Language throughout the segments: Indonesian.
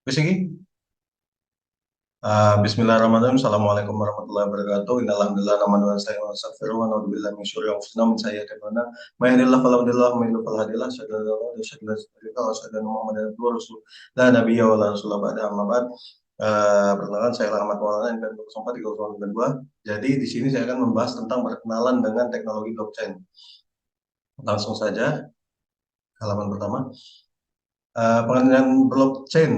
Wis iki? Bismillahirrahmanirrahim. Assalamualaikum warahmatullahi wabarakatuh. Innalhamdulillah namanu wa nasta'inu wa nastaghfiruh wa na'udzu billahi min syururi anfusina wa min sayyiati a'malina. May yahdihillahu fala mudilla lahu wa may yudlil fala hadiya lahu. Asyhadu an la ilaha illallah wa asyhadu anna Muhammadan abduhu wa rasuluh. La nabiyya wa la rasulullah ba'da, amma ba'd. Perkenalkan, saya Ahmad Maulana dan 2004 Jadi di sini saya akan membahas tentang perkenalan dengan teknologi blockchain. Langsung saja halaman pertama. Pengertian blockchain.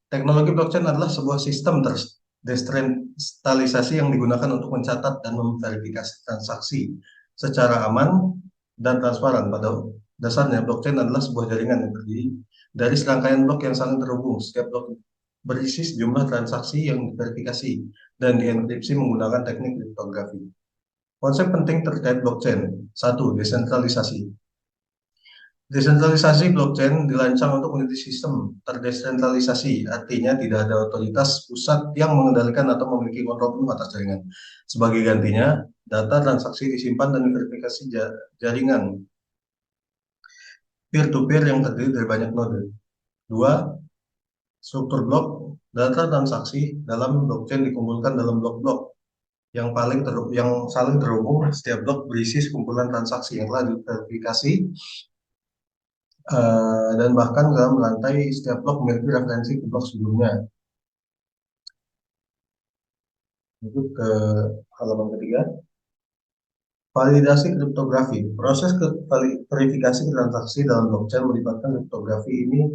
Teknologi blockchain adalah sebuah sistem desentralisasi yang digunakan untuk mencatat dan memverifikasi transaksi secara aman dan transparan. Pada dasarnya, blockchain adalah sebuah jaringan yang terdiri dari serangkaian blok yang saling terhubung. Setiap blok berisi sejumlah transaksi yang diverifikasi dan dienkripsi menggunakan teknik kriptografi. Konsep penting terkait blockchain. 1. Desentralisasi. Desentralisasi blockchain dirancang untuk menjadi sistem terdesentralisasi, artinya tidak ada otoritas pusat yang mengendalikan atau memiliki kontrol penuh atas jaringan. Sebagai gantinya, data transaksi disimpan dan diverifikasi jaringan peer-to-peer yang terdiri dari banyak node. 2. Struktur blok. Data transaksi dalam blockchain dikumpulkan dalam blok-blok yang saling terhubung. Setiap blok berisi sekumpulan transaksi yang telah diverifikasi dan bahkan dalam rantai setiap blok memiliki referensi ke blok sebelumnya. Itu ke halaman ketiga. Validasi kriptografi. Proses verifikasi transaksi dalam blockchain melibatkan kriptografi ini.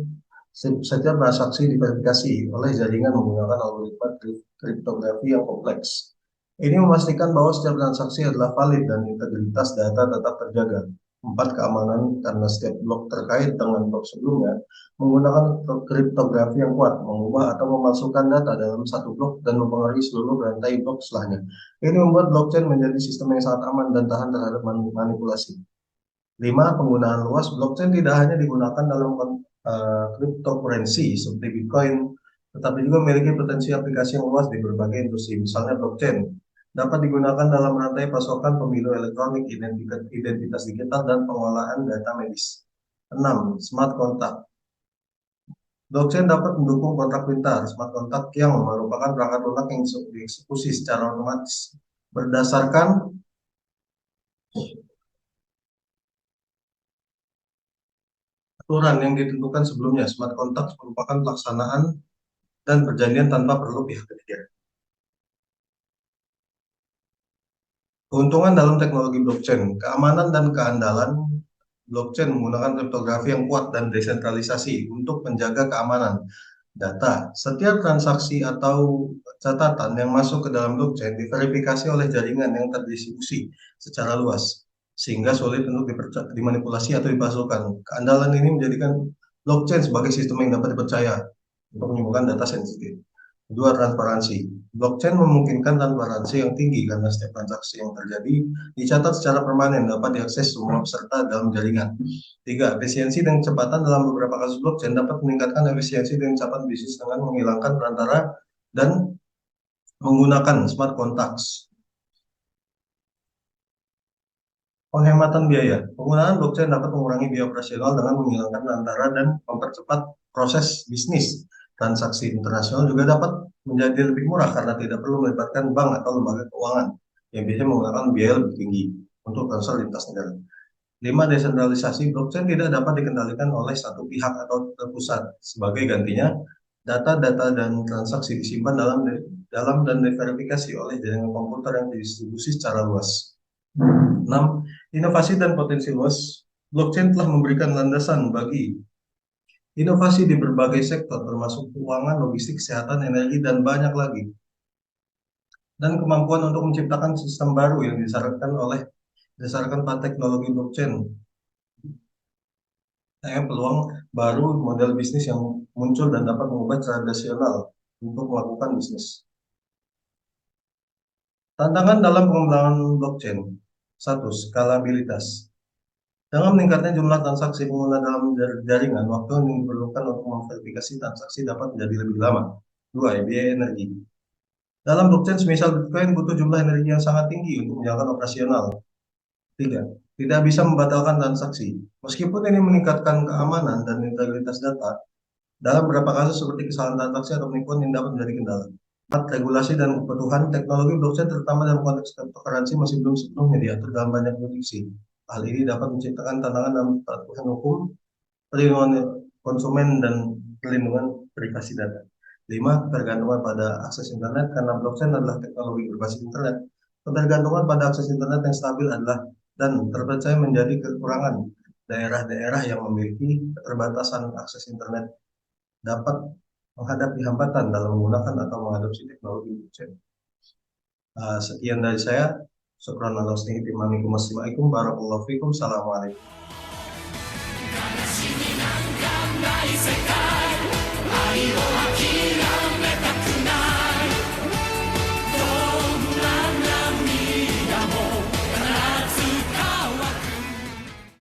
Setiap transaksi diverifikasi oleh jaringan menggunakan algoritma kriptografi yang kompleks. Ini memastikan bahwa setiap transaksi adalah valid dan integritas data tetap terjaga. 4. Keamanan. Karena setiap blok terkait dengan blok sebelumnya menggunakan kriptografi yang kuat, mengubah atau memasukkan data dalam satu blok dan mempengaruhi seluruh rantai blok setelahnya. Ini membuat blockchain menjadi sistem yang sangat aman dan tahan terhadap manipulasi. 5. Penggunaan luas. Blockchain tidak hanya digunakan dalam cryptocurrency seperti Bitcoin, tetapi juga memiliki potensi aplikasi yang luas di berbagai industri. Misalnya blockchain dapat digunakan dalam rantai pasokan pemilu elektronik, identitas digital, dan pengolahan data medis. 6. Smart contract. Blockchain dapat mendukung kontrak pintar, smart contract, yang merupakan perangkat lunak yang dieksekusi secara otomatis berdasarkan aturan yang ditentukan sebelumnya. Smart contract merupakan pelaksanaan dan perjanjian tanpa perlu pihak ketiga. Keuntungan dalam teknologi blockchain. Keamanan dan keandalan blockchain menggunakan kriptografi yang kuat dan desentralisasi untuk menjaga keamanan data. Setiap transaksi atau catatan yang masuk ke dalam blockchain diverifikasi oleh jaringan yang terdistribusi secara luas, sehingga sulit untuk dimanipulasi atau dipalsukan. Keandalan ini menjadikan blockchain sebagai sistem yang dapat dipercaya untuk menyembuhkan data sensitif. 2. Transparansi. Blockchain memungkinkan transparansi yang tinggi karena setiap transaksi yang terjadi dicatat secara permanen, dapat diakses semua peserta dalam jaringan. 3. Efisiensi dan kecepatan. Dalam beberapa kasus blockchain dapat meningkatkan efisiensi dan kecepatan bisnis dengan menghilangkan perantara dan menggunakan smart contracts. Penghematan biaya. Penggunaan blockchain dapat mengurangi biaya operasional dengan menghilangkan perantara dan mempercepat proses bisnis. Transaksi internasional juga dapat menjadi lebih murah karena tidak perlu melibatkan bank atau lembaga keuangan yang biasanya menggunakan biaya lebih tinggi untuk transfer lintas negara. 5. Desentralisasi. Blockchain tidak dapat dikendalikan oleh satu pihak atau terpusat. Sebagai gantinya, data-data dan transaksi disimpan dalam dan diverifikasi oleh jaringan komputer yang didistribusi secara luas. 6. Inovasi dan potensi luas. Blockchain telah memberikan landasan bagi inovasi di berbagai sektor, termasuk keuangan, logistik, kesehatan, energi, dan banyak lagi. Dan kemampuan untuk menciptakan sistem baru yang berdasarkan pada teknologi blockchain. Peluang baru model bisnis yang muncul dan dapat mengubah tradisional untuk melakukan bisnis. Tantangan dalam pengembangan blockchain. 1. Skalabilitas. Dengan meningkatnya jumlah transaksi pengguna dalam jaringan, waktu yang diperlukan untuk memverifikasi transaksi dapat menjadi lebih lama. 2. Biaya energi. Dalam blockchain, semisal Bitcoin, butuh jumlah energi yang sangat tinggi untuk menjalankan operasional. 3. Tidak bisa membatalkan transaksi. Meskipun ini meningkatkan keamanan dan integritas data, dalam beberapa kasus seperti kesalahan transaksi atau penipuan yang dapat menjadi kendala. Empat, regulasi dan kebutuhan teknologi blockchain terutama dalam konteks cryptocurrency masih belum sepenuhnya diatur dalam banyak jurisdiksi. Hal ini dapat menciptakan tantangan dalam peraturan hukum, perlindungan konsumen, dan perlindungan privasi data. Lima, ketergantungan pada akses internet karena blockchain adalah teknologi berbasis internet. Ketergantungan pada akses internet yang stabil adalah dan terpercaya menjadi kekurangan. Daerah-daerah yang memiliki keterbatasan akses internet dapat menghadapi hambatan dalam menggunakan atau mengadopsi teknologi blockchain. Sekian dari saya. Syukran ala husni ihtimamikum. Wassalamualaikum warahmatullahi wabarakatuh. Assalamualaikum.